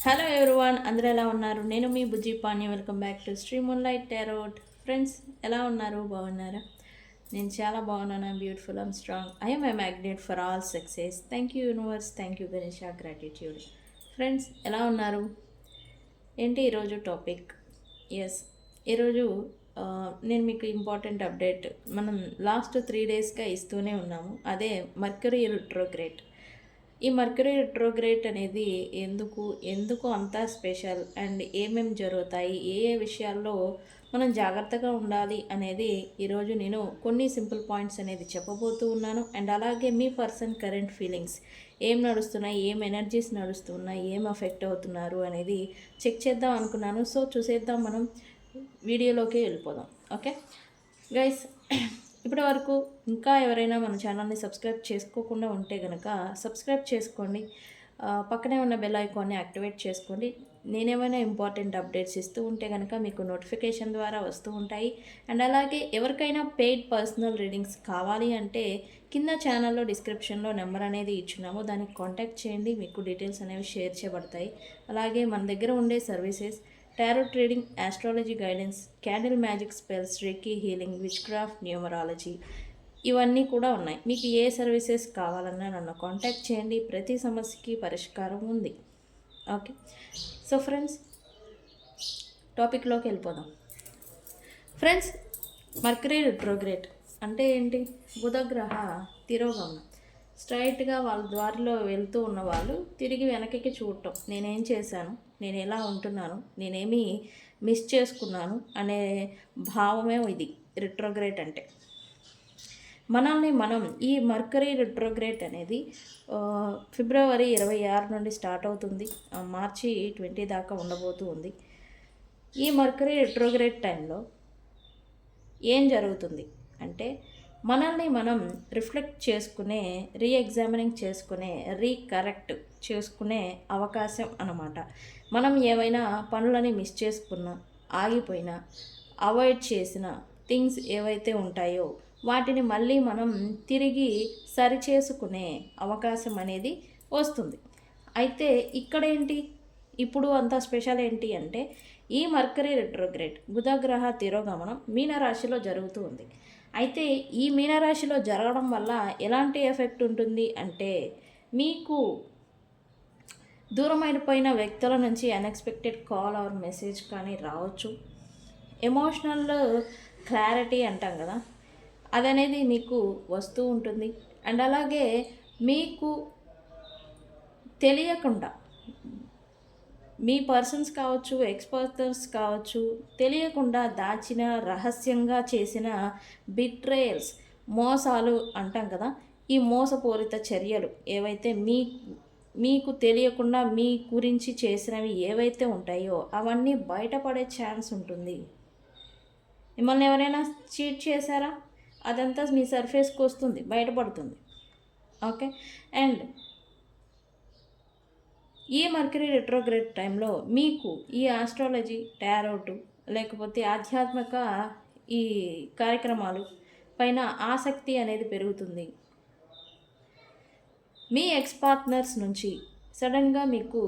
Hello everyone, అందరూ ఎలా ఉన్నారు? నేను మీ Bujji Panya. Welcome back to Shri moonlight tarot. Friends, ఎలా ఉన్నారు? బాగున్నారా? నేను చాలా బాగున్నాను. Beautiful, I'm strong. I'm a magnet for all success. Thank you universe, thank you Ganesha, gratitude. Friends, ఎలా ఉన్నారు? ఏంటి ఈరోజు టాపిక్? ఎస్, ఈరోజు నేను మీకు ఇంపార్టెంట్ అప్డేట్ మనం లాస్ట్ 3 డేస్గా ఇస్తూనే ఉన్నాము. అదే మర్క్యూరీ రిట్రోగ్రేడ్. ఈ మర్క్యూరీ రిట్రోగ్రేడ్ అనేది ఎందుకు ఎందుకు అంత స్పెషల్ అండ్ ఏమేమి జరుగుతాయి, ఏ ఏ విషయాల్లో మనం జాగ్రత్తగా ఉండాలి అనేది ఈరోజు నేను కొన్ని సింపుల్ పాయింట్స్ అనేది చెప్పబోతూ ఉన్నాను. అండ్ అలాగే మీ పర్సన్ కరెంట్ ఫీలింగ్స్ ఏం నడుస్తున్నాయి, ఏం ఎనర్జీస్ నడుస్తున్నాయి, ఏం అఫెక్ట్ అవుతున్నారు అనేది చెక్ చేద్దాం అనుకున్నాను. సో చూసేద్దాం, మనం వీడియోలోకి వెళ్ళిపోదాం. ఓకే గైస్, ఇప్పటి వరకు ఇంకా ఎవరైనా మన ఛానల్ని సబ్స్క్రైబ్ చేసుకోకుండా ఉంటే కనుక సబ్స్క్రైబ్ చేసుకోండి. పక్కనే ఉన్న బెల్ ఐకాన్ని యాక్టివేట్ చేసుకోండి. నేనేమైనా ఇంపార్టెంట్ అప్డేట్స్ ఇస్తూ ఉంటే కనుక మీకు నోటిఫికేషన్ ద్వారా వస్తూ ఉంటాయి. అండ్ అలాగే ఎవరికైనా పెయిడ్ పర్సనల్ రీడింగ్స్ కావాలి అంటే కింద ఛానల్లో డిస్క్రిప్షన్లో నెంబర్ అనేది ఇచ్చున్నాము, దానికి కాంటాక్ట్ చేయండి. మీకు డీటెయిల్స్ అనేవి షేర్ చేయబడతాయి. అలాగే మన దగ్గర ఉండే services tarot trading, astrology guidance, candle magic spells, reiki healing, which craft, numerology ఇవన్నీ కూడా ఉన్నాయి. మీకు ఏ సర్వీసెస్ కావాలన్నా నన్ను కాంటాక్ట్ చేయండి. ప్రతి సమస్యకి పరిష్కారం ఉంది. ఓకే, సో ఫ్రెండ్స్, టాపిక్లోకి వెళ్ళిపోదాం. ఫ్రెండ్స్, మర్కరీ రిట్రోగ్రేడ్ అంటే ఏంటి? బుధగ్రహ తిరోగమనం. స్ట్రైట్గా వాళ్ళ దారిలో వెళ్తూ ఉన్న వాళ్ళు తిరిగి వెనక్కి చూడటం. నేనేం చేశాను, నేను ఎలా ఉంటున్నాను, నేనేమి మిస్ చేసుకున్నాను అనే భావమే ఇది రిట్రోగ్రేట్ అంటే. మనల్ని మనం ఈ మర్కరీ రిట్రోగ్రేట్ అనేది ఫిబ్రవరి 26 నుండి స్టార్ట్ అవుతుంది. మార్చి 20 దాకా ఉండబోతూ ఉంది. ఈ మర్కరీ రిట్రోగ్రేడ్ టైంలో ఏం జరుగుతుంది అంటే మనల్ని మనం రిఫ్లెక్ట్ చేసుకునే, రీఎగ్జామినింగ్ చేసుకునే, రీకరెక్ట్ చేసుకునే అవకాశం అన్నమాట. మనం ఏమైనా పనులని మిస్ చేసుకున్నా, ఆగిపోయినా, అవాయిడ్ చేసిన థింగ్స్ ఏవైతే ఉంటాయో వాటిని మళ్ళీ మనం తిరిగి సరిచేసుకునే అవకాశం అనేది వస్తుంది. అయితే ఇక్కడేంటి ఇప్పుడు అంత స్పెషల్ ఏంటి అంటే ఈ మర్కరీ రిట్రోగ్రేడ్ బుధగ్రహ తిరోగమనం మీనరాశిలో జరుగుతూ ఉంది. అయితే ఈ మీనరాశిలో జరగడం వల్ల ఎలాంటి ఎఫెక్ట్ ఉంటుంది అంటే మీకు దూరమైపోయిన వ్యక్తుల నుంచి అన్ఎక్స్పెక్టెడ్ కాల్ ఆర్ మెసేజ్ కానీ రావచ్చు. ఎమోషనల్ క్లారిటీ అంటాం కదా, అదనేది మీకు వస్తూ ఉంటుంది. అండ్ అలాగే మీకు తెలియకుండా మీ పర్సన్స్ కావచ్చు, ఎక్స్పర్టర్స్ కావచ్చు, తెలియకుండా దాచిన, రహస్యంగా చేసిన బిట్రేయల్స్, మోసాలు అంటాం కదా, ఈ మోసపూరిత చర్యలు ఏవైతే మీకు తెలియకుండా మీ గురించి చేసినవి ఏవైతే ఉంటాయో అవన్నీ బయటపడే ఛాన్స్ ఉంటుంది. మిమ్మల్ని ఎవరైనా చీట్ చేశారా, అదంతా మీ సర్ఫేస్కి వస్తుంది, బయటపడుతుంది. ఓకే, అండ్ ఈ మర్కరీ రిట్రోగ్రేడ్ టైంలో మీకు ఈ ఆస్ట్రాలజీ, టారోటు లేకపోతే ఆధ్యాత్మిక ఈ కార్యక్రమాలు పైన ఆసక్తి అనేది పెరుగుతుంది. మీ ఎక్స్ పార్ట్నర్స్ నుంచి సడన్గా మీకు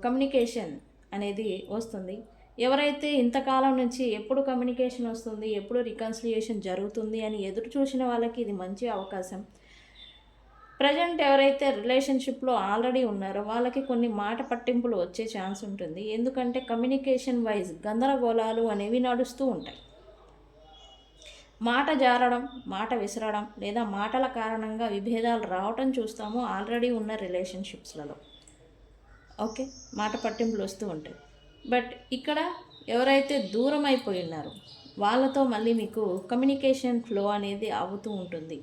కమ్యూనికేషన్ అనేది వస్తుంది. ఎవరైతే ఇంతకాలం నుంచి ఎప్పుడు కమ్యూనికేషన్ వస్తుంది, ఎప్పుడు రికన్సిలియేషన్ జరుగుతుంది అని ఎదురు చూసిన వాళ్ళకి ఇది మంచి అవకాశం. ప్రజెంట్ ఎవరైతే రిలేషన్షిప్లో ఆల్రెడీ ఉన్నారో వాళ్ళకి కొన్ని మాట పట్టింపులు వచ్చే ఛాన్స్ ఉంటుంది. ఎందుకంటే కమ్యూనికేషన్ వైజ్ గందరగోళాలు అనేవి నడుస్తూ ఉంటాయి. మాట జారడం, మాట విసరడం లేదా మాటల కారణంగా విభేదాలు రావటం చూస్తాము ఆల్రెడీ ఉన్న రిలేషన్షిప్స్లలో. ఓకే, మాట పట్టింపులు వస్తూ ఉంటాయి. బట్ ఇక్కడ ఎవరైతే దూరం అయిపోయి ఉన్నారో వాళ్ళతో మళ్ళీ మీకు కమ్యూనికేషన్ ఫ్లో అనేది అవుతూ ఉంటుంది.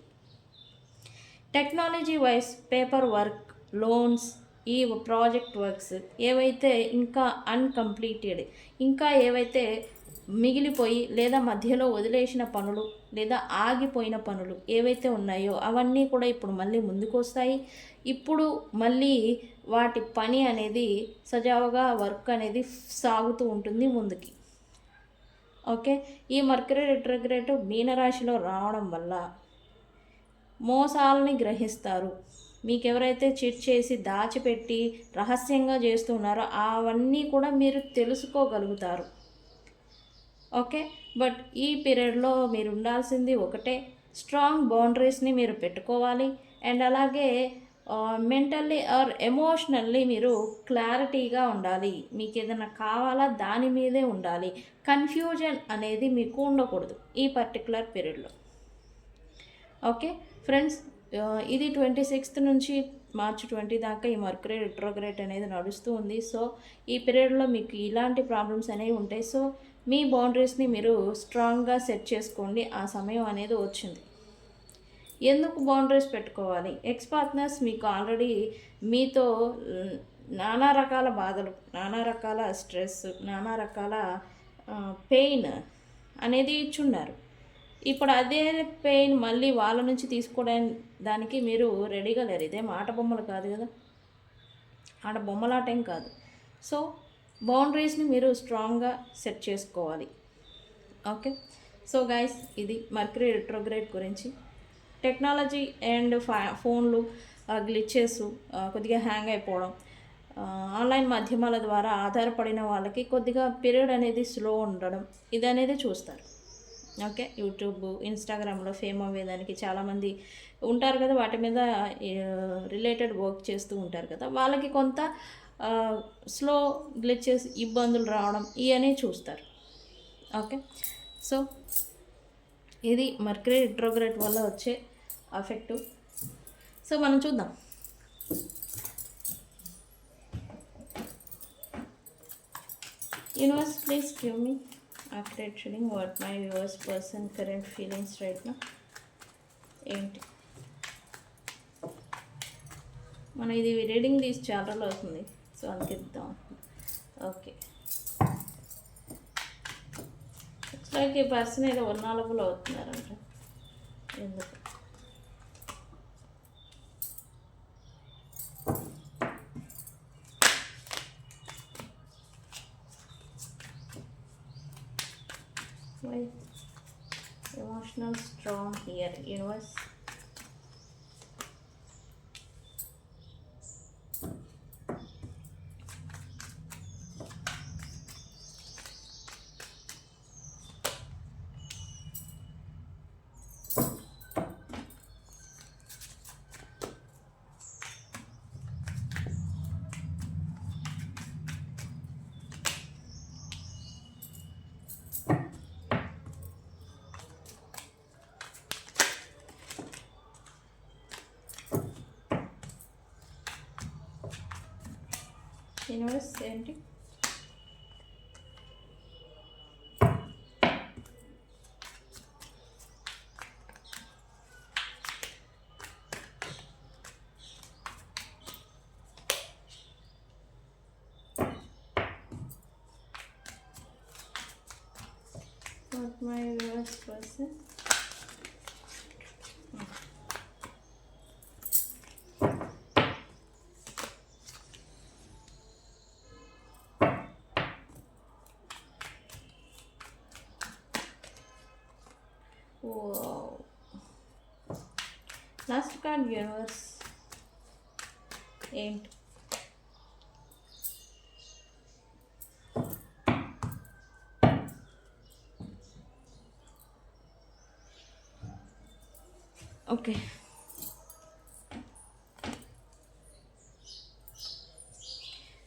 Technology wise paper work, loans, ఈ ప్రాజెక్ట్ వర్క్స్ ఏవైతే ఇంకా అన్కంప్లీటెడ్, ఇంకా ఏవైతే మిగిలిపోయి లేదా మధ్యలో వదిలేసిన పనులు లేదా ఆగిపోయిన పనులు ఏవైతే ఉన్నాయో అవన్నీ కూడా ఇప్పుడు మళ్ళీ ముందుకు వస్తాయి. ఇప్పుడు మళ్ళీ వాటి పని అనేది సజావుగా వర్క్ అనేది సాగుతూ ఉంటుంది ముందుకి. ఓకే, ఈ మర్కరీ రిట్రోగ్రేడ్ మీనరాశిలో రావడం వల్ల మోసాలని గ్రహిస్తారు. మీకు ఎవరైతే చీట్ చేసి దాచిపెట్టి రహస్యంగా చేస్తున్నారో అవన్నీ కూడా మీరు తెలుసుకోగలుగుతారు. ఓకే, బట్ ఈ పీరియడ్లో మీరు ఉండాల్సింది ఒకటే, స్ట్రాంగ్ బౌండరీస్ని మీరు పెట్టుకోవాలి. అండ్ అలాగే మెంటల్లీ ఆర్ ఎమోషనల్లీ మీరు క్లారిటీగా ఉండాలి. మీకు ఏదైనా కావాలా దాని మీదే ఉండాలి. కన్ఫ్యూజన్ అనేది మీకు ఉండకూడదు ఈ పర్టికులర్ పీరియడ్లో. ఓకే ఫ్రెండ్స్, ఇది 26th నుంచి మార్చి 20 దాకా ఈ మర్క్యూరీ రిట్రోగ్రేడ్ అనేది నడుస్తూ ఉంది. సో ఈ పీరియడ్లో మీకు ఇలాంటి ప్రాబ్లమ్స్ అనేవి ఉంటాయి. సో మీ బౌండరీస్ని మీరు స్ట్రాంగ్గా సెట్ చేసుకోండి. ఆ సమయం అనేది వచ్చింది. ఎందుకు బౌండరీస్ పెట్టుకోవాలి? ఎక్స్ పార్ట్నర్స్ మీకు ఆల్రెడీ మీతో నానా రకాల బాధలు, నానా రకాల స్ట్రెస్, నానా రకాల పెయిన్ అనేది ఇచ్చున్నారు. ఇప్పుడు అదే పెయిన్ మళ్ళీ వాళ్ళ నుంచి తీసుకోవడానికి మీరు రెడీగా లేరు. ఇదే మాట బొమ్మలు కాదు కదా, ఆడ బొమ్మలాటేం కాదు. సో బౌండరీస్ని మీరు స్ట్రాంగ్గా సెట్ చేసుకోవాలి. ఓకే, సో గైస్, ఇది మర్క్యూరీ రిట్రోగ్రేడ్ గురించి. టెక్నాలజీ అండ్ ఫోన్లు గ్లిచెస్, కొద్దిగా హ్యాంగ్ అయిపోవడం, ఆన్లైన్ మాధ్యమాల ద్వారా ఆధారపడిన వాళ్ళకి కొద్దిగా పీరియడ్ అనేది స్లో ఉండడం, ఇది అనేది చూస్తారు. ఓకే, యూట్యూబ్, ఇన్స్టాగ్రామ్లో ఫేమ్ అయ్యేదానికి చాలామంది ఉంటారు కదా, వాటి మీద రిలేటెడ్ వర్క్ చేస్తూ ఉంటారు కదా, వాళ్ళకి కొంత స్లో గ్లిచెస్, ఇబ్బందులు రావడం ఇవన్నీ చూస్తారు. ఓకే, సో ఇది మర్క్యూరీ రిట్రోగ్రేడ్ వల్ల వచ్చే ఎఫెక్ట్. సో మనం చూద్దాం. Universe, please give me accurate reading what my viewers person current feelings right now. ఏంటి మనం ఇది రీడింగ్ తీసి చాలా రోజులు అవుతుంది, సో అందుకే ఇద్దాం. ఓకే, ఇట్స్ లైక్ ఈ పర్సన్ ఏదో వల్నరబుల్ అవుతున్నారంట. ఎందుకు? Why emotional strong here, universe? Universe ఏంటి? What my viewers person? Wow. Last card, universe. Ain't. Okay.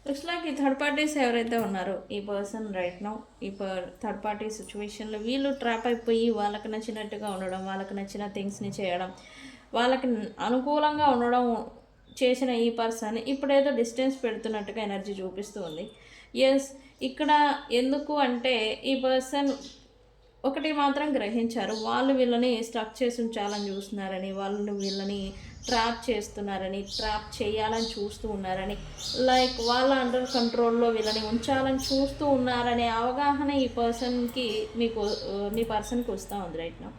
Looks like ఈ థర్డ్ పార్టీస్ ఎవరైతే ఉన్నారో ఈ పర్సన్ రైట్ నౌ ఈ థర్డ్ పార్టీ సిచ్యువేషన్లో వీళ్ళు ట్రాప్ అయిపోయి వాళ్ళకి నచ్చినట్టుగా ఉండడం, వాళ్ళకి నచ్చిన థింగ్స్ని చేయడం, వాళ్ళకి అనుకూలంగా ఉండడం చేసిన ఈ పర్సన్ ఇప్పుడేదో డిస్టెన్స్ పెడుతున్నట్టుగా ఎనర్జీ చూపిస్తూ ఉంది. ఎస్, ఇక్కడ ఎందుకు అంటే ఈ పర్సన్ ఒకటి మాత్రం గ్రహించారు, వాళ్ళు వీళ్ళని స్ట్రక్ చేసి ఉంచాలని చూస్తున్నారని, వాళ్ళు వీళ్ళని ట్రాప్ చేస్తున్నారని, ట్రాప్ చేయాలని చూస్తూ ఉన్నారని, లైక్ వాళ్ళ అండర్ కంట్రోల్లో వీళ్ళని ఉంచాలని చూస్తూ ఉన్నారనే అవగాహన ఈ పర్సన్కి మీ పర్సన్కి వస్తూ ఉంది రైట్ నౌ.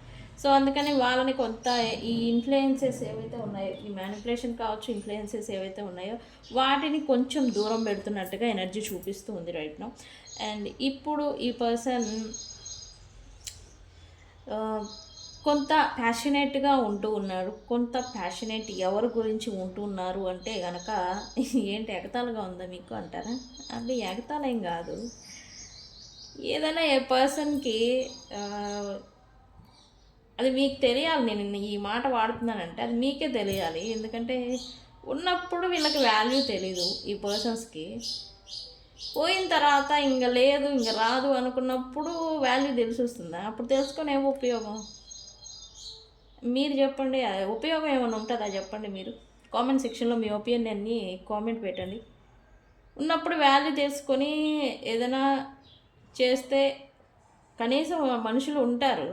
సో అందుకని వాళ్ళని కొంత ఈ ఇన్ఫ్లుయెన్సెస్ ఏవైతే ఉన్నాయో, ఈ మ్యానిపులేషన్ కావచ్చు, ఇన్ఫ్లుయెన్సెస్ ఏవైతే ఉన్నాయో వాటిని కొంచెం దూరం పెడుతున్నట్టుగా ఎనర్జీ చూపిస్తూ ఉంది రైట్ నౌ. అండ్ ఇప్పుడు ఈ పర్సన్ కొంత ప్యాషనేట్గా ఉంటూ ఉన్నాడు. కొంత ప్యాషనేట్ ఎవరి గురించి ఉంటున్నారు అంటే గనక ఏంటి ఎగతాళిగా ఉందా మీకు అంటారా? అది ఎగతాళేం కాదు. ఏదైనా ఏ పర్సన్కి అది మీకు తెలియాలి. నేను ఈ మాట వాడుతున్నానంటే అది మీకే తెలియాలి. ఎందుకంటే ఉన్నప్పుడు వీళ్ళకి వాల్యూ తెలీదు ఈ పర్సన్స్కి. పోయిన తర్వాత ఇంక లేదు ఇంక రాదు అనుకున్నప్పుడు వాల్యూ తెలిసి వస్తుందా? అప్పుడు తెలుసుకొని ఏమో ఉపయోగం? మీరు చెప్పండి. ఉపయోగం ఏమైనా ఉంటుందా చెప్పండి. మీరు కామెంట్ సెక్షన్లో మీ ఒపీనియన్ని కామెంట్ పెట్టండి. ఉన్నప్పుడు వాల్యూ తెలుసుకొని ఏదైనా చేస్తే కనీసం మనుషులు ఉంటారు.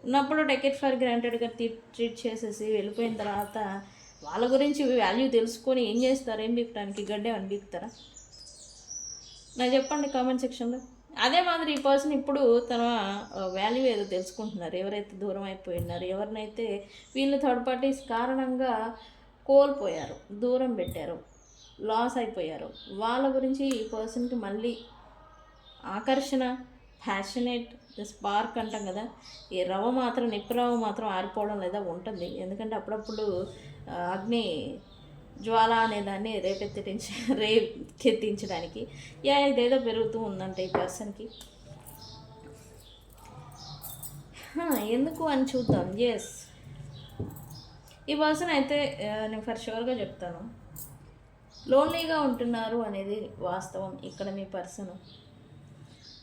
ఉన్నప్పుడు టేక్ ఇట్ ఫర్ గ్రాంటెడ్గా ట్రీట్ చేసేసి వెళ్ళిపోయిన తర్వాత వాళ్ళ గురించి వాల్యూ తెలుసుకొని ఏం చేస్తారు? ఏం బీకటానికి గడ్డే అని బీకుతారా? నాకు చెప్పండి కామెంట్ సెక్షన్లో. అదే మాదిరి ఈ పర్సన్ ఇప్పుడు తన వాల్యూ ఏదో తెలుసుకుంటున్నారు. ఎవరైతే దూరం అయిపోయినారు, ఎవరినైతే వీళ్ళు థర్డ్ పార్టీస్ కారణంగా కోల్పోయారు, దూరం పెట్టారు, లాస్ అయిపోయారు, వాళ్ళ గురించి ఈ పర్సన్కి మళ్ళీ ఆకర్షణ, ప్యాషనేట్, స్పార్క్ అంటాం కదా, ఈ రవ్వ మాత్రం నిప్పు రవ్వ మాత్రం ఆరిపోవడం లేదా ఉంటుంది. ఎందుకంటే అప్పుడప్పుడు అగ్ని జ్వాల అనేదాన్ని రేకెత్తించడానికి ఇదేదో పెరుగుతూ ఉందంట ఈ పర్సన్కి. ఎందుకు అని చూద్దాం. ఎస్, ఈ పర్సన్ అయితే నేను ఫర్ షూర్గా చెప్తాను, లోన్లీగా ఉంటున్నారు అనేది వాస్తవం. ఇక్కడ మీ పర్సన్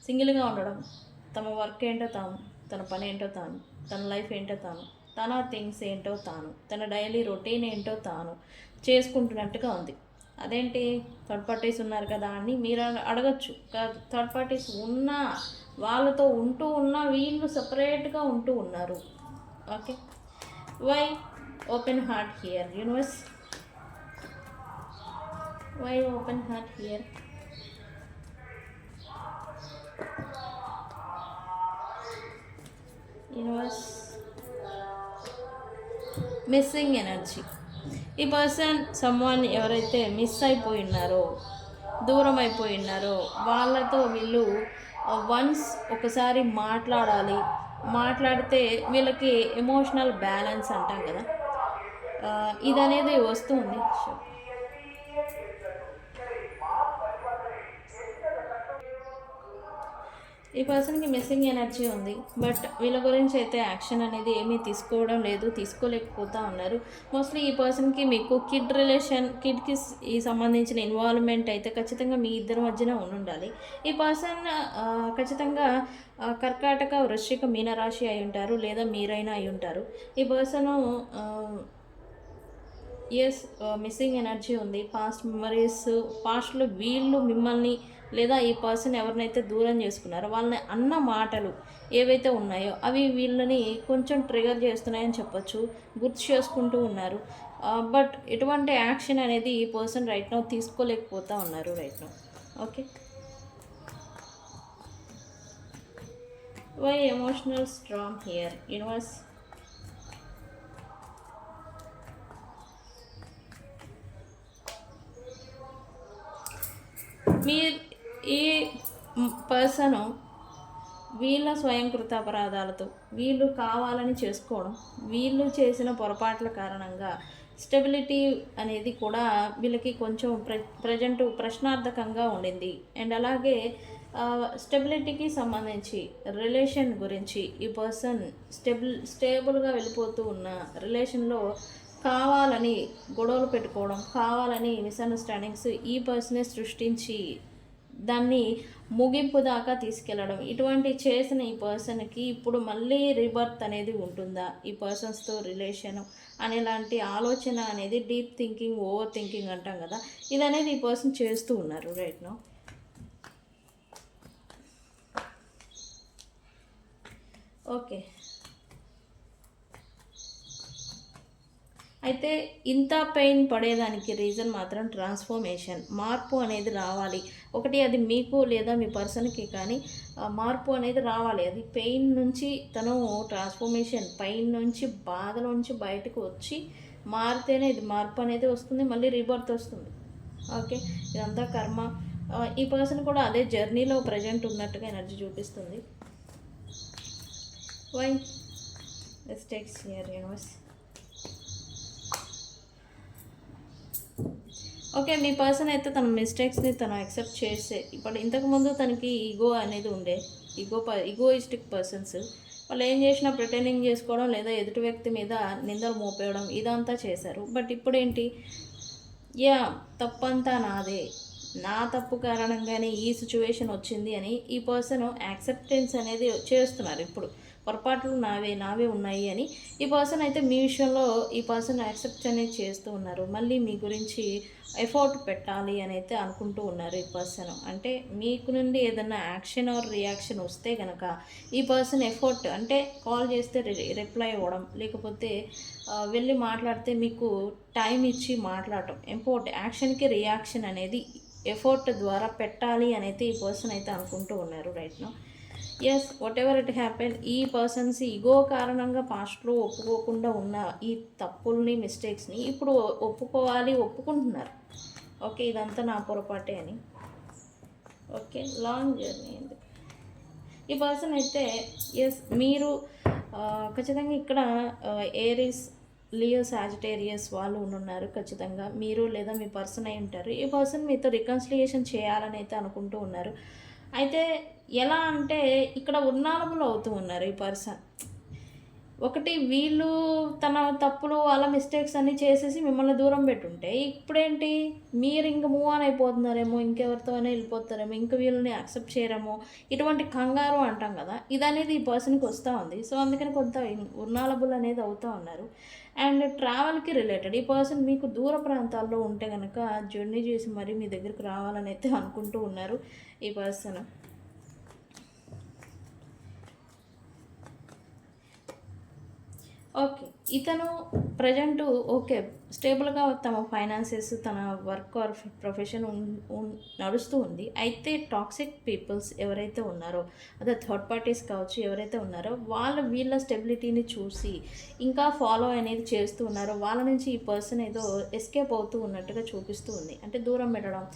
సింగిల్గా ఉండడం, తమ వర్క్ ఏంటో తాను, తన పని ఏంటో తాను, తన లైఫ్ ఏంటో తాను, తన థింగ్స్ ఏంటో తాను, తన డైలీ రొటీన్ ఏంటో తాను చేసుకుంటున్నట్టుగా ఉంది. అదేంటి థర్డ్ పార్టీస్ ఉన్నారు కదా అని మీరు అడగచ్చు. థర్డ్ పార్టీస్ ఉన్నా, వాళ్ళతో ఉంటూ ఉన్నా వీళ్ళు సపరేట్గా ఉంటూ ఉన్నారు. Okay, why open heart here universe? Why open heart here? Universe, missing energy. ఈ పర్సన్ సమ్వన్ ఎవరైతే మిస్ అయిపోయినారో, దూరం అయిపోయినారో వాళ్ళతో వీళ్ళు వన్స్ ఒకసారి మాట్లాడాలి. మాట్లాడితే వీళ్ళకి ఎమోషనల్ బ్యాలెన్స్ అంటాం కదా, ఇది అనేది వస్తుంది. ఈ పర్సన్కి మిస్సింగ్ ఎనర్జీ ఉంది, బట్ వీళ్ళ గురించి అయితే యాక్షన్ అనేది ఏమీ తీసుకోవడం లేదు, తీసుకోలేకపోతూ ఉన్నారు. మోస్ట్లీ ఈ పర్సన్కి మీకు కిడ్కి ఈ సంబంధించిన ఇన్వాల్వ్మెంట్ అయితే ఖచ్చితంగా మీ ఇద్దరి మధ్యన ఉండాలి. ఈ పర్సన్ ఖచ్చితంగా కర్కాటక, వృశ్చిక, మీనరాశి అయి ఉంటారు, లేదా మీరైనా అయి ఉంటారు. ఈ పర్సను ఎస్, మిస్సింగ్ ఎనర్జీ ఉంది. పాస్ట్ మెమరీస్, పాస్ట్లో వీళ్ళు మిమ్మల్ని లేదా ఈ పర్సన్ ఎవరినైతే దూరం చేసుకున్నారో వాళ్ళని అన్న మాటలు ఏవైతే ఉన్నాయో అవి వీళ్ళని కొంచెం ట్రిగర్ చేస్తున్నాయని చెప్పొచ్చు. గుర్తు చేసుకుంటూ ఉన్నారు, బట్ ఎటువంటి యాక్షన్ అనేది ఈ పర్సన్ రైట్ నౌ తీసుకోలేకపోతూ ఉన్నారు right now. Okay, why emotional strong here universe? మీరు ఈ పర్సను వీళ్ళ స్వయంకృత అపరాధాలతో వీళ్ళు కావాలని చేసుకోవడం, వీళ్ళు చేసిన పొరపాట్ల కారణంగా స్టెబిలిటీ అనేది కూడా వీళ్ళకి కొంచెం ప్రజెంట్ ప్రశ్నార్థకంగా ఉండింది. అండ్ అలాగే స్టెబిలిటీకి సంబంధించి రిలేషన్ గురించి ఈ పర్సన్ స్టేబుల్గా వెళ్ళిపోతూ ఉన్న రిలేషన్లో కావాలని గొడవలు పెట్టుకోవడం, కావాలని మిస్అండర్స్టాండింగ్స్ ఈ పర్సనే సృష్టించి దాన్ని ముగింపు దాకా తీసుకెళ్ళడం, ఇటువంటి చేసిన ఈ పర్సన్కి ఇప్పుడు మళ్ళీ రిబర్త్ అనేది ఉంటుందా ఈ పర్సన్స్తో రిలేషన్ అనేలాంటి ఆలోచన అనేది డీప్ థింకింగ్, ఓవర్ థింకింగ్ అంటాం కదా, ఇది అనేది ఈ పర్సన్ చేస్తూ ఉన్నారు రైట్ నో. ఓకే, అయితే ఇంత పెయిన్ పడేదానికి రీజన్ మాత్రం ట్రాన్స్ఫర్మేషన్, మార్పు అనేది రావాలి. ఒకటి అది మీకు లేదా మీ పర్సన్కి కానీ మార్పు అనేది రావాలి. అది పెయిన్ నుంచి తను ట్రాన్స్ఫర్మేషన్, పెయిన్ నుంచి బాధ నుంచి బయటకు వచ్చి మారితేనే ఇది మార్పు అనేది వస్తుంది, మళ్ళీ రీబర్త్ వస్తుంది. ఓకే, ఇదంతా కర్మ. ఈ పర్సన్ కూడా అదే జర్నీలో ప్రజెంట్ ఉన్నట్టుగా ఎనర్జీ చూపిస్తుంది. Why mistakes here universe. Okay, మీ పర్సన్ అయితే తన మిస్టేక్స్ని తను యాక్సెప్ట్ చేసే ఇప్పుడు ఇంతకుముందు తనకి ఈగో అనేది ఉండే ఈగోయిస్టిక్ పర్సన్స్ వాళ్ళు ఏం చేసినా ప్రిటెండింగ్ చేసుకోవడం లేదా ఎదుటి వ్యక్తి మీద నిందలు మోపేయడం ఇదంతా చేశారు. బట్ ఇప్పుడు ఏంటి, యా తప్పంతా నాదే, నా తప్పు కారణంగానే ఈ సిచ్యువేషన్ వచ్చింది అని ఈ పర్సన్ యాక్సెప్టెన్స్ అనేది చేస్తున్నారు. ఇప్పుడు పొరపాట్లు నావే ఉన్నాయి అని ఈ పర్సన్ అయితే మీ విషయంలో ఈ పర్సన్ యాక్సెప్ట్ అనేది చేస్తూ ఉన్నారు. మళ్ళీ మీ గురించి ఎఫర్ట్ పెట్టాలి అని అయితే అనుకుంటూ ఉన్నారు ఈ పర్సన్. అంటే మీకు నుండి ఏదైనా యాక్షన్ ఆర్ రియాక్షన్ వస్తే కనుక ఈ పర్సన్ ఎఫర్ట్ అంటే కాల్ చేస్తే రిప్లై ఇవ్వడం, లేకపోతే వెళ్ళి మాట్లాడితే మీకు టైం ఇచ్చి మాట్లాడటం, ఇంపార్టెంట్ యాక్షన్కి రియాక్షన్ అనేది ఎఫర్ట్ ద్వారా పెట్టాలి అని అయితే ఈ పర్సన్ అయితే అనుకుంటూ ఉన్నారు right now. Yes, whatever it happen, ఈ పర్సన్స్ ఈగో కారణంగా పాస్ట్లో ఒప్పుకోకుండా ఉన్న ఈ తప్పుల్ని మిస్టేక్స్ని ఇప్పుడు ఒప్పుకుంటున్నారు. ఓకే, ఇదంతా నా పొరపాటే అని. ఓకే, లాంగ్ జర్నీ అయింది ఈ పర్సన్ అయితే. ఎస్, మీరు ఖచ్చితంగా ఇక్కడ ఏరిస్, లియో, సాజిటేరియస్ వాళ్ళు ఉన్నారు. ఖచ్చితంగా మీరు లేదా మీ పర్సన్ అయి ఉంటారు. ఈ పర్సన్ మీతో రికన్సిలియేషన్ చేయాలని అయితే అనుకుంటూ ఉన్నారు. అయితే ఎలా అంటే ఇక్కడ ఉన్నాలములు అవుతూ ఉన్నారు ఈ పర్సన్. ఒకటి వీళ్ళు తన తప్పులు వాళ్ళ మిస్టేక్స్ అన్నీ చేసేసి మిమ్మల్ని దూరం పెట్టుంటే ఇప్పుడేంటి మీరు ఇంక మూవ్ ఆన్ అయిపోతున్నారేమో, ఇంకెవరితోనే వెళ్ళిపోతారేమో, ఇంక వీళ్ళని యాక్సెప్ట్ చేయరేమో, ఇటువంటి కంగారు అంటాం కదా, ఇది అనేది ఈ పర్సన్కి వస్తూ ఉంది. సో అందుకని కొంత ఉన్నాలబుల్ అనేది అవుతూ ఉన్నారు. అండ్ ట్రావెల్కి రిలేటెడ్ ఈ పర్సన్ మీకు దూర ప్రాంతాల్లో ఉంటే కనుక జర్నీ చేసి మరీ మీ దగ్గరికి రావాలని అయితే అనుకుంటూ ఉన్నారు ఈ పర్సన్. ఓకే, ఇతను ప్రజెంటు ఓకే స్టేబుల్గా తమ ఫైనాన్సెస్, తన వర్క్ ఆర్ ప్రొఫెషన్ నడుస్తూ ఉంది. అయితే టాక్సిక్ పీపుల్స్ ఎవరైతే ఉన్నారో, అదే థర్డ్ పార్టీస్ కావచ్చు, ఎవరైతే ఉన్నారో వాళ్ళు వీళ్ళ స్టెబిలిటీని చూసి ఇంకా ఫాలో అనేది చేస్తూ ఉన్నారో వాళ్ళ నుంచి ఈ పర్సన్ ఏదో ఎస్కేప్ అవుతూ ఉన్నట్టుగా చూపిస్తూ ఉంది. అంటే దూరం పెట్టడం,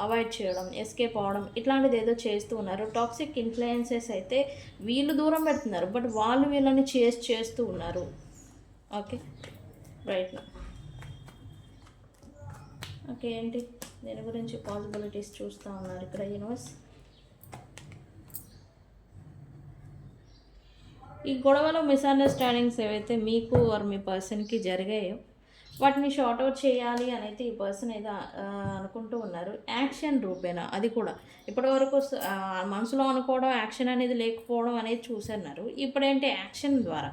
అవాయిడ్ చేయడం, ఎస్కేప్ అవడం ఇట్లాంటిది ఏదో చేస్తూ ఉన్నారు. టాక్సిక్ ఇన్ఫ్లుయెన్సెస్ అయితే వీళ్ళు దూరం పెడుతున్నారు, బట్ వాళ్ళు వీళ్ళని చేస్తూ ఉన్నారు. Okay, right. ఓకే, ఏంటి దీని గురించి పాసిబిలిటీస్ చూస్తూ ఉన్నారు ఇక్కడ యూనివర్స్. ఈ గొడవలో మిస్అండర్స్టాండింగ్స్ ఏవైతే మీకు ఆర్ మీ పర్సన్కి జరిగాయో వాటిని షార్ట్అవుట్ చేయాలి అని అయితే ఈ పర్సన్ ఏదో అనుకుంటూ ఉన్నారు. యాక్షన్ రూపేనా, అది కూడా ఇప్పటివరకు మనసులో అనుకోవడం, యాక్షన్ అనేది లేకపోవడం అనేది చూసన్నారు. ఇప్పుడేంటి యాక్షన్ ద్వారా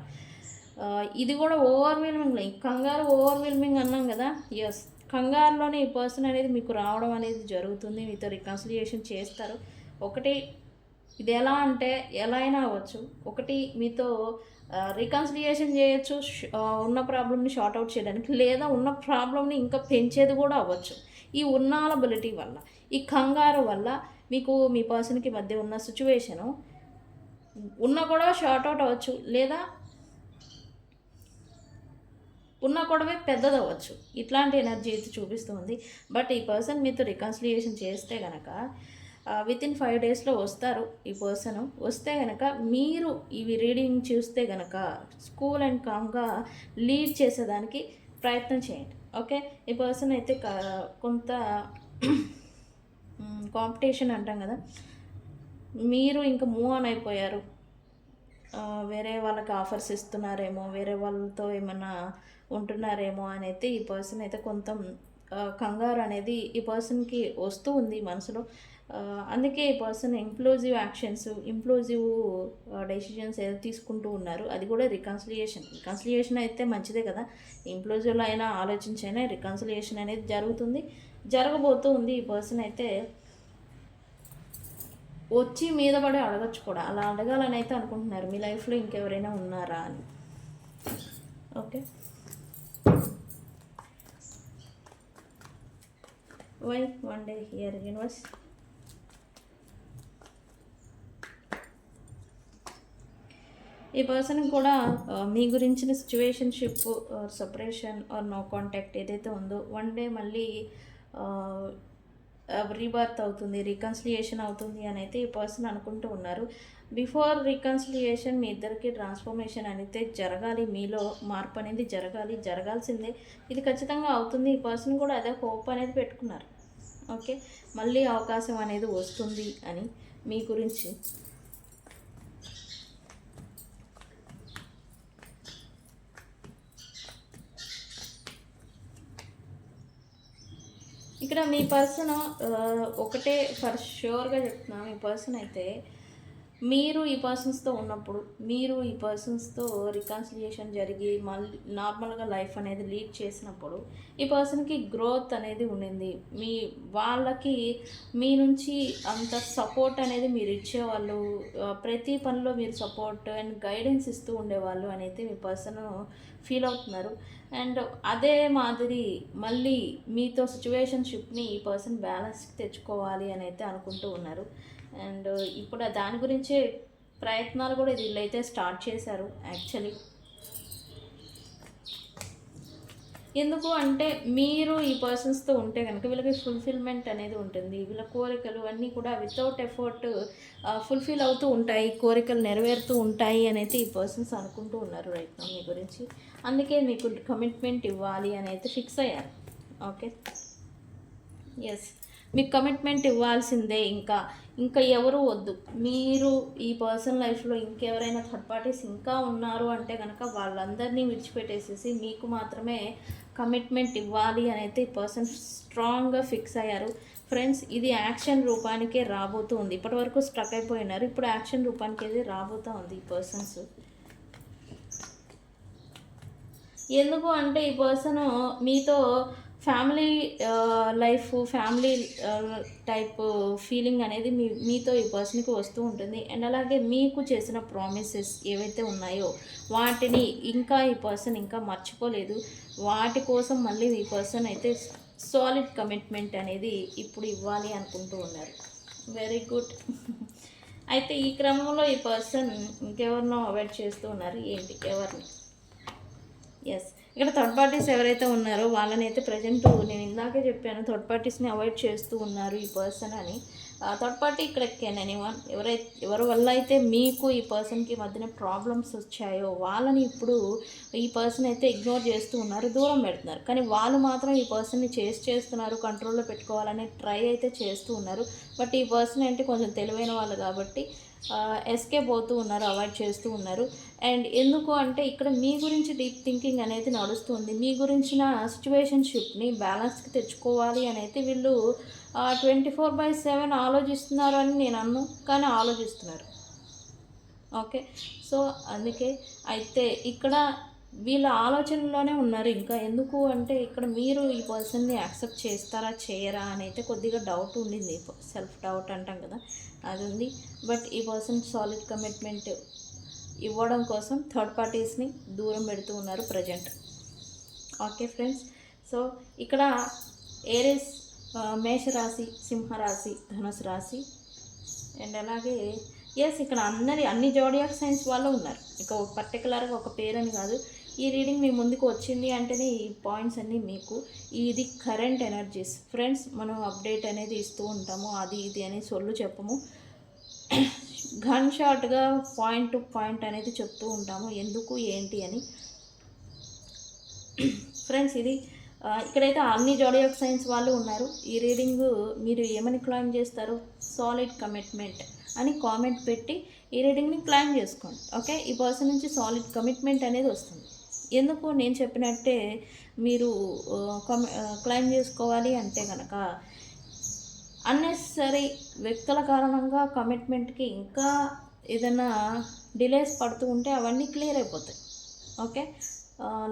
ఇది కూడా ఓవర్వెల్మింగ్, కంగారు ఓవర్వెల్మింగ్ అన్నాం కదా. ఎస్, కంగారులోనే ఈ పర్సన్ అనేది మీకు రావడం అనేది జరుగుతుంది. మీతో రికన్సిలియేషన్ చేస్తారు. ఒకటి ఇది ఎలా అంటే ఎలా అయినా అవ్వచ్చు. ఒకటి మీతో రికన్సిలియేషన్ చేయొచ్చు ఉన్న ప్రాబ్లమ్ని షార్ట్అవుట్ చేయడానికి, లేదా ఉన్న ప్రాబ్లమ్ని ఇంకా పెంచేది కూడా అవ్వచ్చు. ఈ ఉన్నాలబిలిటీ వల్ల, ఈ కంగారు వల్ల మీకు మీ పర్సన్కి మధ్య ఉన్న సిచ్యువేషను కూడా షార్ట్అవుట్ అవ్వచ్చు, లేదా ఉన్న గొడవే పెద్దదవ్వచ్చు. ఇట్లాంటి ఎనర్జీ అయితే చూపిస్తుంది. బట్ ఈ పర్సన్ మీతో రికన్సిలియేషన్ చేస్తే కనుక వితిన్ 5 డేస్లో వస్తారు ఈ పర్సన్. వస్తే కనుక మీరు ఇవి రీడింగ్ చూస్తే కనుక స్కూల్ అండ్ కామ్గా లీడ్ చేసేదానికి ప్రయత్నం చేయండి. ఓకే, ఈ పర్సన్ అయితే కొంత కాంపిటీషన్ అంటాం కదా, మీరు ఇంకా మూవ్ ఆన్ అయిపోయారు, వేరే వాళ్ళకి ఆఫర్స్ ఇస్తున్నారేమో, వేరే వాళ్ళతో ఏమన్నా ఉంటున్నారేమో అని అయితే ఈ పర్సన్ అయితే కొంత కంగారు అనేది ఈ పర్సన్కి వస్తూ ఉంది మనసులో. అందుకే ఈ పర్సన్ ఇంప్లూజివ్ యాక్షన్స్, ఇంప్లూజివ్ డెసిషన్స్ ఏదో తీసుకుంటూ ఉన్నారు. అది కూడా రికన్సిలియేషన్ అయితే మంచిదే కదా. ఇంప్లూజివ్లో అయినా ఆలోచించైనా రికన్సిలియేషన్ అనేది జరగబోతూ ఉంది. ఈ పర్సన్ అయితే వచ్చి మీద పడి అడగచ్చు కూడా, అలా అడగాలని అయితే అనుకుంటున్నారు. మీ లైఫ్లో ఇంకెవరైనా ఉన్నారా అని. Okay, why one day here universe. ఈ పర్సన్ కూడా మీ గురించిన సిచ్యువేషన్షిప్ or separation or no contact ఏదైతే ఉందో వన్ డే మళ్ళీ రీబర్త్ అవుతుంది, రికన్సిలియేషన్ అవుతుంది అని అయితే ఈ పర్సన్ అనుకుంటూ ఉన్నారు. బిఫోర్ రికన్సిలియేషన్ మీ ఇద్దరికి ట్రాన్స్ఫర్మేషన్ అనేది జరగాలి, మీలో మార్పు అనేది జరగాల్సిందే. ఇది ఖచ్చితంగా అవుతుంది. ఈ పర్సన్ కూడా అదే హోప్ అనేది పెట్టుకున్నారు. ఓకే, మళ్ళీ అవకాశం అనేది వస్తుంది అని మీ గురించి. ఇక్కడ మీ పర్సన్ ఒకటే ఫర్ ష్యూర్గా చెప్తున్నా, మీ పర్సన్ అయితే మీరు ఈ పర్సన్స్తో ఉన్నప్పుడు, మీరు ఈ పర్సన్స్తో రికన్సిలియేషన్ జరిగి మళ్ళీ నార్మల్గా లైఫ్ అనేది లీడ్ చేసినప్పుడు ఈ పర్సన్కి గ్రోత్ అనేది ఉండింది. వాళ్ళకి మీ నుంచి అంత సపోర్ట్ అనేది మీరు ఇచ్చేవాళ్ళు, ప్రతి పనిలో మీరు సపోర్ట్ అండ్ గైడెన్స్ ఇస్తూ ఉండేవాళ్ళు అని అయితే మీ పర్సన్ ఫీల్ అవుతున్నారు. అండ్ అదే మాదిరి మళ్ళీ మీతో సిచ్యువేషన్షిప్ని ఈ పర్సన్ బ్యాలెన్స్కి తెచ్చుకోవాలి అని అయితే అనుకుంటూ ఉన్నారు. అండ్ ఇప్పుడు దాని గురించే ప్రయత్నాలు కూడా వీళ్ళైతే స్టార్ట్ చేశారు యాక్చువల్లీ. ఎందుకు అంటే మీరు ఈ పర్సన్స్తో ఉంటే కనుక వీళ్ళకి ఫుల్ఫిల్మెంట్ అనేది ఉంటుంది. వీళ్ళ కోరికలు అన్నీ కూడా వితౌట్ ఎఫర్ట్ ఫుల్ఫిల్ అవుతూ ఉంటాయి, కోరికలు నెరవేరుతూ ఉంటాయి అని అయితే ఈ పర్సన్స్ అనుకుంటూ ఉన్నారు రైట్ నౌ మీ గురించి. అందుకే మీకు కమిట్మెంట్ ఇవ్వాలి అని అయితే ఫిక్స్ అయ్యారు. ఓకే, ఎస్, మీకు కమిట్మెంట్ ఇవ్వాల్సిందే. ఇంకా ఎవరు వద్దు. మీరు ఈ పర్సనల్ లైఫ్లో ఇంకెవరైనా థర్డ్ పార్టీస్ ఇంకా ఉన్నారు అంటే కనుక వాళ్ళందరినీ విడిచిపెట్టేసేసి మీకు మాత్రమే కమిట్మెంట్ ఇవ్వాలి అని అయితే ఈ పర్సన్ స్ట్రాంగ్గా ఫిక్స్ అయ్యారు. ఫ్రెండ్స్, ఇది యాక్షన్ రూపానికే రాబోతూ ఉంది. ఇప్పటి వరకు స్ట్రక్ అయిపోయినారు, ఇప్పుడు యాక్షన్ రూపానికి అయితే రాబోతూ ఉంది ఈ పర్సన్స్. ఎందుకు అంటే ఈ పర్సన్ మీతో family life, family type feeling అనేది మీతో ఈ పర్సన్కి వస్తూ ఉంటుంది. అండ్ అలాగే మీకు చేసిన ప్రామిసెస్ ఏవైతే ఉన్నాయో వాటిని ఇంకా ఈ పర్సన్ ఇంకా మర్చిపోలేదు. వాటి కోసం మళ్ళీ ఈ పర్సన్ అయితే సాలిడ్ కమిట్మెంట్ అనేది ఇప్పుడు ఇవ్వాలి అనుకుంటూ ఉన్నారు. Very good. అయితే ఈ క్రమంలో ఈ పర్సన్ ఇంకెవరినో అవాయిడ్ చేస్తూ ఉన్నారు. ఏంటి, ఎవరిని? ఎస్, ఇక్కడ థర్డ్ పార్టీస్ ఎవరైతే ఉన్నారో వాళ్ళని అయితే ప్రజెంట్ నేను ఇందాకే చెప్పాను, థర్డ్ పార్టీస్ని అవాయిడ్ చేస్తూ ఉన్నారు ఈ పర్సన్ అని. థర్డ్ పార్టీ ఇక్కడ ఎవరి వల్ల అయితే మీకు ఈ పర్సన్కి మధ్యన ప్రాబ్లమ్స్ వచ్చాయో వాళ్ళని ఇప్పుడు ఈ పర్సన్ అయితే ఇగ్నోర్ చేస్తూ ఉన్నారు, దూరం పెడుతున్నారు. కానీ వాళ్ళు మాత్రం ఈ పర్సన్ని చేస్తున్నారు, కంట్రోల్లో పెట్టుకోవాలని ట్రై అయితే చేస్తూ ఉన్నారు. బట్ ఈ పర్సన్ అంటే కొంచెం తెలివైన వాళ్ళు కాబట్టి ఎస్కేప్ అవుతూ ఉన్నారు, అవాయిడ్ చేస్తూ ఉన్నారు. అండ్ ఎందుకు అంటే ఇక్కడ మీ గురించి డీప్ థింకింగ్ అనేది నడుస్తుంది. మీ గురించిన సిచ్యువేషన్షిప్ని బ్యాలెన్స్కి తెచ్చుకోవాలి అని అయితే వీళ్ళు 24/7 ఆలోచిస్తున్నారు అని నేను అన్ను, కానీ ఆలోచిస్తున్నారు. ఓకే, సో అందుకే అయితే ఇక్కడ వీళ్ళ ఆలోచనలోనే ఉన్నారు. ఇంకా ఎందుకు అంటే ఇక్కడ మీరు ఈ పర్సన్ని యాక్సెప్ట్ చేస్తారా చేయరా అని అయితే కొద్దిగా డౌట్ ఉండింది, సెల్ఫ్ డౌట్ అంటాం కదా, అది ఉంది. బట్ ఈ పర్సన్ సాలిడ్ కమిట్మెంట్ ఇవ్వడం కోసం థర్డ్ పార్టీస్ని దూరం పెడుతూ ఉన్నారు ప్రజెంట్. ఓకే ఫ్రెండ్స్, సో ఇక్కడ ఏరిస్, మేషరాశి, సింహరాశి, ధనుసు రాశి అండ్ అలాగే ఇక్కడ అన్ని జోడియాక్ సైన్స్ వాళ్ళు ఉన్నారు. ఇక పర్టికులర్గా ఒక పేరని కాదు. ఈ రీడింగ్ మీ ముందుకు వచ్చింది అంటేనే ఈ పాయింట్స్ అన్నీ మీకు. ఇది కరెంట్ ఎనర్జీస్ ఫ్రెండ్స్. మనం అప్డేట్ అనేది ఇస్తూ ఉంటాము, అది ఇది అని సొల్లు చెప్పము, గన్ షాట్గా పాయింట్ టు పాయింట్ అనేది చెప్తూ ఉంటాము, ఎందుకు ఏంటి అని. ఫ్రెండ్స్, ఇది ఇక్కడైతే అన్ని జోడియాక్ సైన్స్ వాళ్ళు ఉన్నారు. ఈ రీడింగ్ మీరు ఏమని క్లైమ్ చేస్తారు? సాలిడ్ కమిట్మెంట్ అని కామెంట్ పెట్టి ఈ రీడింగ్ని క్లైమ్ చేసుకోండి. ఓకే, ఈ పర్సన్ నుంచి సాలిడ్ కమిట్మెంట్ అనేది వస్తుంది. ఎందుకు నేను చెప్పినట్టే మీరు క్లైమ్ చేసుకోవాలి అంటే కనుక అన్నెసరీ వ్యక్తుల కారణంగా కమిట్మెంట్కి ఇంకా ఏదైనా డిలేస్ పడుతూ ఉంటే అవన్నీ క్లియర్ అయిపోతాయి. Okay,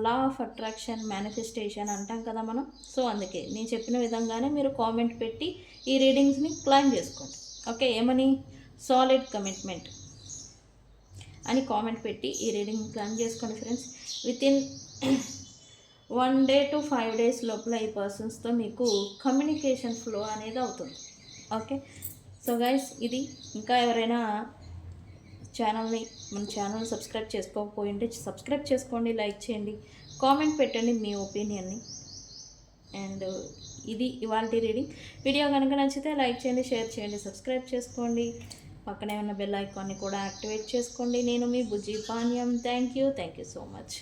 law of attraction, manifestation అంటాం కదా మనం. సో అందుకే నేను చెప్పిన విధంగానే మీరు కామెంట్ పెట్టి ఈ రీడింగ్స్ని క్లైమ్ చేసుకోండి. ఓకే, ఏమని? సాలిడ్ కమిట్మెంట్ అని కామెంట్ పెట్టి ఈ రీడింగ్ క్లైమ్ చేసుకోండి friends. Within 1 day to 5 days లోపల ఈ పర్సన్స్తో మీకు కమ్యూనికేషన్ ఫ్లో అనేది అవుతుంది. ఓకే, సో గైస్, ఇది ఇంకా ఎవరైనా మన ఛానల్ సబ్స్క్రైబ్ చేసుకోకపోయి ఉంటే సబ్స్క్రైబ్ చేసుకోండి, లైక్ చేయండి, కామెంట్ పెట్టండి మీ ఒపీనియన్ని. అండ్ అండ్ ఇది ఇవాళ రీడింగ్. వీడియో కనుక నచ్చితే లైక్ చేయండి, షేర్ చేయండి, సబ్స్క్రైబ్ చేసుకోండి. పక్కనే ఉన్న బెల్ ఐకాన్ని కూడా యాక్టివేట్ చేసుకోండి. నేను మీ బుజ్జి పానీయం. Thank you so much.